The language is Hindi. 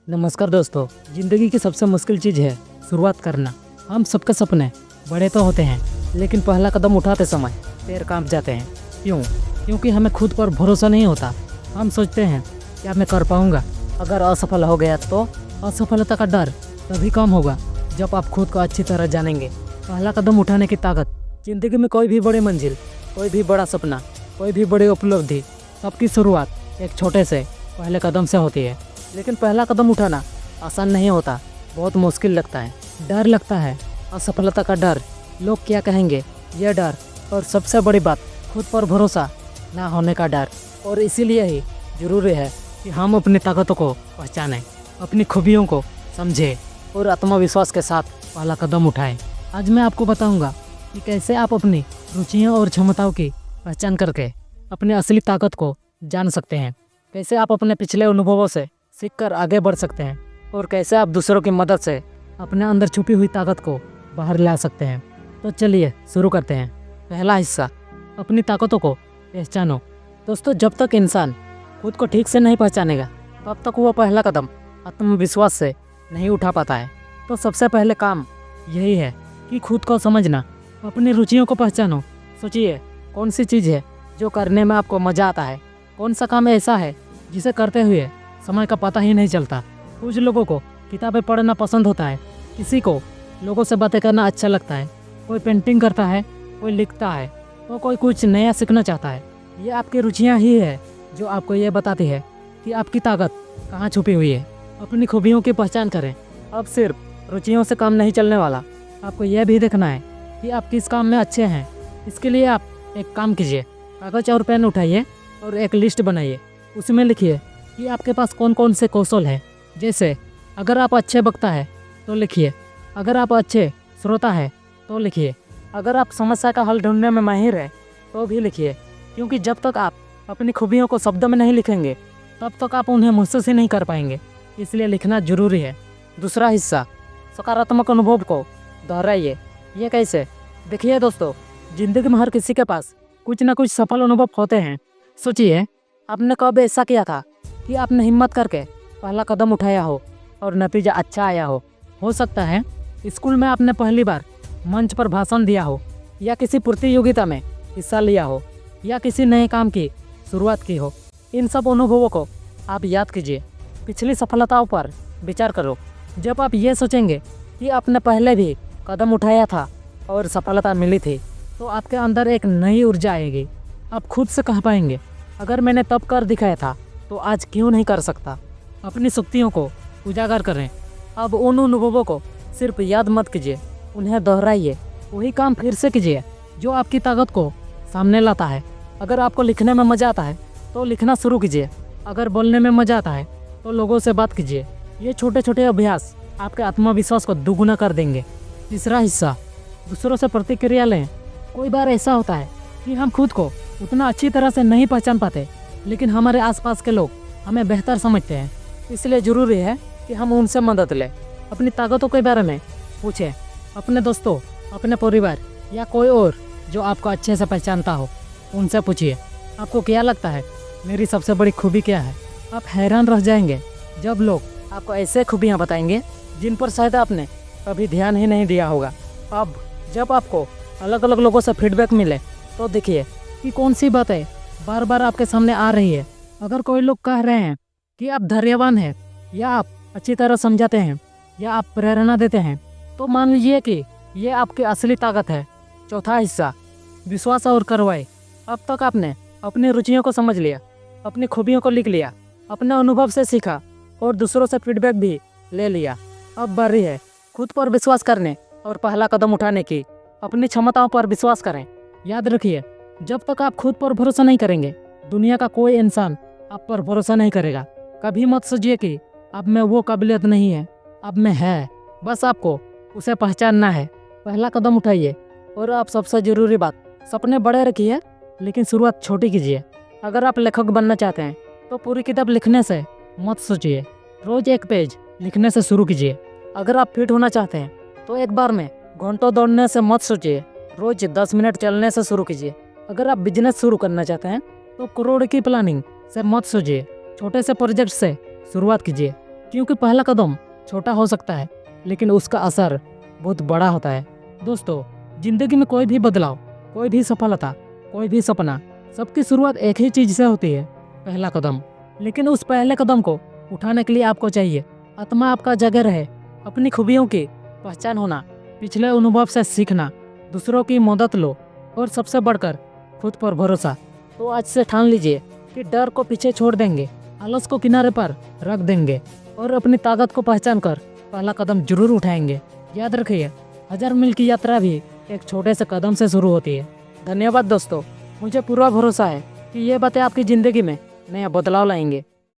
नमस्कार दोस्तों। ज़िंदगी की सबसे मुश्किल चीज़ है शुरुआत करना। हम सबके सपने बड़े तो होते हैं, लेकिन पहला कदम उठाते समय पैर कांप जाते हैं। क्यों? क्योंकि हमें खुद पर भरोसा नहीं होता। हम सोचते हैं क्या मैं कर पाऊंगा, अगर असफल हो गया तो। असफलता का डर तभी कम होगा जब आप खुद को अच्छी तरह जानेंगे। पहला कदम उठाने की ताकत। ज़िंदगी में कोई भी बड़ी मंजिल, कोई भी बड़ा सपना, कोई भी बड़ी उपलब्धि, सबकी शुरुआत एक छोटे से पहले कदम से होती है। लेकिन पहला कदम उठाना आसान नहीं होता, बहुत मुश्किल लगता है। डर लगता है, असफलता का डर, लोग क्या कहेंगे, यह डर, और सबसे बड़ी बात खुद पर भरोसा ना होने का डर। और इसीलिए ही ज़रूरी है कि हम अपनी ताकतों को पहचानें, अपनी खूबियों को समझें और आत्मविश्वास के साथ पहला कदम उठाएं। आज मैं आपको बताऊंगा कि कैसे आप अपनी रुचियों और क्षमताओं की पहचान करके अपनी असली ताकत को जान सकते हैं, कैसे आप अपने पिछले अनुभवों से सीखकर आगे बढ़ सकते हैं, और कैसे आप दूसरों की मदद से अपने अंदर छुपी हुई ताकत को बाहर ला सकते हैं। तो चलिए शुरू करते हैं। पहला हिस्सा, अपनी ताकतों को पहचानो। दोस्तों, जब तक इंसान खुद को ठीक से नहीं पहचानेगा, तब तक वो पहला कदम आत्मविश्वास से नहीं उठा पाता है। तो सबसे पहले काम यही है कि खुद को समझना, अपनी रुचियों को पहचानो। सोचिए कौन सी चीज़ है जो करने में आपको मज़ा आता है, कौन सा काम ऐसा है जिसे करते हुए समय का पता ही नहीं चलता। कुछ लोगों को किताबें पढ़ना पसंद होता है, किसी को लोगों से बातें करना अच्छा लगता है, कोई पेंटिंग करता है, कोई लिखता है, तो कोई कुछ नया सीखना चाहता है। ये आपकी रुचियाँ ही है जो आपको ये बताती है कि आपकी ताकत कहाँ छुपी हुई है। अपनी खूबियों की पहचान करें। अब सिर्फ रुचियों से काम नहीं चलने वाला, आपको यह भी देखना है कि आप किस काम में अच्छे हैं। इसके लिए आप एक काम कीजिए, कागज़ और पेन उठाइए और एक लिस्ट बनाइए। उसमें लिखिए कि आपके पास कौन कौन से कौशल हैं। जैसे अगर आप अच्छे वक्ता है तो लिखिए, अगर आप अच्छे श्रोता है तो लिखिए, अगर आप समस्या का हल ढूंढने में माहिर है तो भी लिखिए। क्योंकि जब तक आप अपनी खूबियों को शब्दों में नहीं लिखेंगे, तब तक आप उन्हें महसूस ही नहीं कर पाएंगे। इसलिए लिखना जरूरी है। दूसरा हिस्सा, सकारात्मक अनुभव को दोहराइए। ये कैसे? देखिए दोस्तों, ज़िंदगी में हर किसी के पास कुछ ना कुछ सफल अनुभव होते हैं। सोचिए आपने कब ऐसा किया था कि आपने हिम्मत करके पहला कदम उठाया हो और नतीजा अच्छा आया हो सकता है स्कूल में आपने पहली बार मंच पर भाषण दिया हो, या किसी प्रतियोगिता में हिस्सा लिया हो, या किसी नए काम की शुरुआत की हो। इन सब अनुभवों को आप याद कीजिए, पिछली सफलताओं पर विचार करो। जब आप ये सोचेंगे कि आपने पहले भी कदम उठाया था और सफलता मिली थी, तो आपके अंदर एक नई ऊर्जा आएगी। आप खुद से कह पाएंगे, अगर मैंने तब कर दिखाया था तो आज क्यों नहीं कर सकता। अपनी शक्तियों को उजागर करें। अब उन अनुभवों को सिर्फ याद मत कीजिए, उन्हें दोहराइए। वही काम फिर से कीजिए जो आपकी ताकत को सामने लाता है। अगर आपको लिखने में मज़ा आता है तो लिखना शुरू कीजिए, अगर बोलने में मज़ा आता है तो लोगों से बात कीजिए। ये छोटे छोटे अभ्यास आपके आत्मविश्वास को दुगुना कर देंगे। तीसरा हिस्सा, दूसरों से प्रतिक्रिया लें। कोई बार ऐसा होता है कि हम खुद को उतना अच्छी तरह से नहीं पहचान पाते, लेकिन हमारे आसपास के लोग हमें बेहतर समझते हैं। इसलिए ज़रूरी है कि हम उनसे मदद लें। अपनी ताकतों के बारे में पूछें, अपने दोस्तों, अपने परिवार, या कोई और जो आपको अच्छे से पहचानता हो, उनसे पूछिए, आपको क्या लगता है मेरी सबसे बड़ी खूबी क्या है। आप हैरान रह जाएंगे जब लोग आपको ऐसे खूबियाँ बताएंगे जिन पर शायद आपने कभी ध्यान ही नहीं दिया होगा। अब जब आपको अलग अलग लोगों से फीडबैक मिले तो देखिए कि कौन सी बातें बार बार आपके सामने आ रही है। अगर कोई लोग कह रहे हैं कि आप धैर्यवान हैं, या आप अच्छी तरह समझाते हैं, या आप प्रेरणा देते हैं, तो मान लीजिए कि ये आपकी असली ताकत है। चौथा हिस्सा, विश्वास और कार्रवाई। अब तक आपने अपनी रुचियों को समझ लिया, अपनी खूबियों को लिख लिया, अपने अनुभव से सीखा और दूसरों से फीडबैक भी ले लिया। अब बारी है खुद पर विश्वास करने और पहला कदम उठाने की। अपनी क्षमताओं पर विश्वास करें। याद रखिए, जब तक आप खुद पर भरोसा नहीं करेंगे, दुनिया का कोई इंसान आप पर भरोसा नहीं करेगा। कभी मत सोचिए कि अब में वो काबिलियत नहीं है, अब में है, बस आपको उसे पहचानना है। पहला कदम उठाइए। और आप सबसे ज़रूरी बात, सपने बड़े रखिए लेकिन शुरुआत छोटी कीजिए। अगर आप लेखक बनना चाहते हैं तो पूरी किताब लिखने से मत सोचिए, रोज़ एक पेज लिखने से शुरू कीजिए। अगर आप फिट होना चाहते हैं तो एक बार में घंटों दौड़ने से मत सोचिए, रोज़ 10 मिनट चलने से शुरू कीजिए। अगर आप बिजनेस शुरू करना चाहते हैं तो करोड़ की प्लानिंग से मत सोचिए, छोटे से प्रोजेक्ट से शुरुआत कीजिए। क्योंकि पहला कदम छोटा हो सकता है लेकिन उसका असर बहुत बड़ा होता है। दोस्तों, जिंदगी में कोई भी बदलाव, कोई भी सफलता, कोई भी सपना, सबकी शुरुआत एक ही चीज से होती है, पहला कदम। लेकिन उस पहले कदम को उठाने के लिए आपको चाहिए आत्मा आपका जगह रहे, अपनी खूबियों की पहचान होना, पिछले अनुभव से सीखना, दूसरों की मदद लो और सबसे बढ़कर खुद पर भरोसा। तो आज से ठान लीजिए कि डर को पीछे छोड़ देंगे, आलस को किनारे पर रख देंगे और अपनी ताकत को पहचान कर पहला कदम जरूर उठाएंगे। याद रखिए, 1000 मील की यात्रा भी एक छोटे से कदम से शुरू होती है। धन्यवाद दोस्तों, मुझे पूरा भरोसा है कि ये बातें आपकी ज़िंदगी में नया बदलाव लाएंगे।